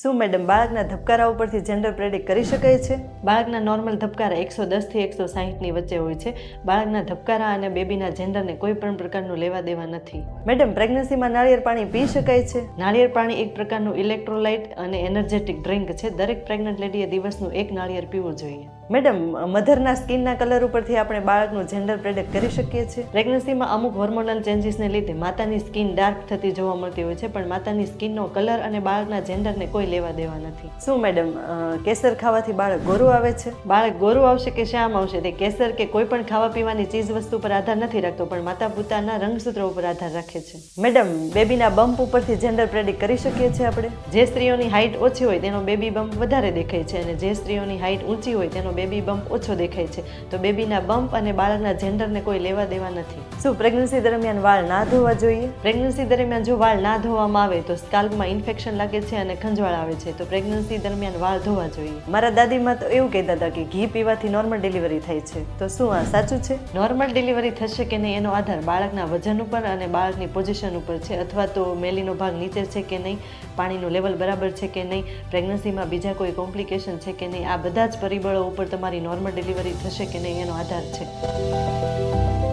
શું મેડમ બાળકના ધબકારા ઉપરથી જેન્ડર પ્રેડિક્ટ કરી શકાય છે? બાળકના નોર્મલ ધબકારા 110 થી 160ની વચ્ચે હોય છે. બાળકના ધબકારા અને બેબીના જેન્ડરને કોઈ પણ પ્રકારનું લેવા દેવા નથી. મેડમ પ્રેગ્નન્સીમાં નાળિયેર પાણી પી શકાય છે? નાળિયેર પાણી એક પ્રકારનું ઇલેક્ટ્રોલાઇટ અને એનર્જેટિક ડ્રિંક છે. દરેક પ્રેગ્નન્ટ લેડીએ દિવસનું એક નાળિયેર પીવું જોઈએ. મેડમ મધરના સ્કિનના કલર ઉપરથી આપણે બાળકનું જેન્ડર પ્રેડિક્ટ કરી શકીએ છીએ? પ્રેગ્નન્સીમાં અમુક હોર્મોનલ ચેન્જીસને લીધે માતાની સ્કિન ડાર્ક થતી જોવા મળતી હોય છે, પણ માતાની સ્કિનનો કલર અને બાળકના જેન્ડરને કોઈ લેવા દેવા નથી. શું મેડમ કેસર ખાવાથી બાળક ગોરું આવે છે? બાળક ગોરું આવશે કે શ્યામ આવશે તે કેસર કે કોઈ પણ ખાવા પીવાની ચીજ વસ્તુ પર આધાર નથી રાખતો, પણ માતા પિતાના રંગસૂત્ર ઉપર આધાર રાખે છે. મેડમ બેબીના બમ્પ ઉપરથી જેન્ડર પ્રેડિક્ટ કરી શકીએ છીએ આપણે? જે સ્ત્રીઓની હાઇટ ઓછી હોય તેનો બેબી બમ્પ વધારે દેખાય છે, અને જે સ્ત્રીઓની હાઇટ ઊંચી હોય તેનો બેબી બમ્પ ઓછો દેખાય છે. તો બેબીના બમ્પ અને બાળકના જેન્ડરને કોઈ લેવા દેવા નથી. શું પ્રેગ્નન્સી દરમિયાન વાળ ના ધોવા જોઈએ? પ્રેગ્નન્સી દરમિયાન જો વાળ ના ધોવામાં આવે તો સ્કાલ્પમાં ઇન્ફેક્શન લાગે છે અને ખંજવાળ આવે છે. તો પ્રેગ્નન્સી દરમિયાન વાળ ધોવા જોઈએ. મારા દાદીમાં તો એવું કહેતા હતા કે ઘી પીવાથી નોર્મલ ડિલિવરી થાય છે. તો શું આ સાચું છે? નોર્મલ ડિલિવરી થશે કે નહીં એનો આધાર બાળકના વજન ઉપર અને બાળકની પોઝિશન ઉપર છે, અથવા તો મેલીનો ભાગ નીચે છે કે નહીં, પાણીનું લેવલ બરાબર છે કે નહીં, પ્રેગ્નન્સીમાં બીજા કોઈ કોમ્પ્લિકેશન છે કે નહીં, આ બધા જ પરિબળો ઉપર તમારી નોર્મલ ડિલિવરી થશે કે નહીં એનો આધાર છે.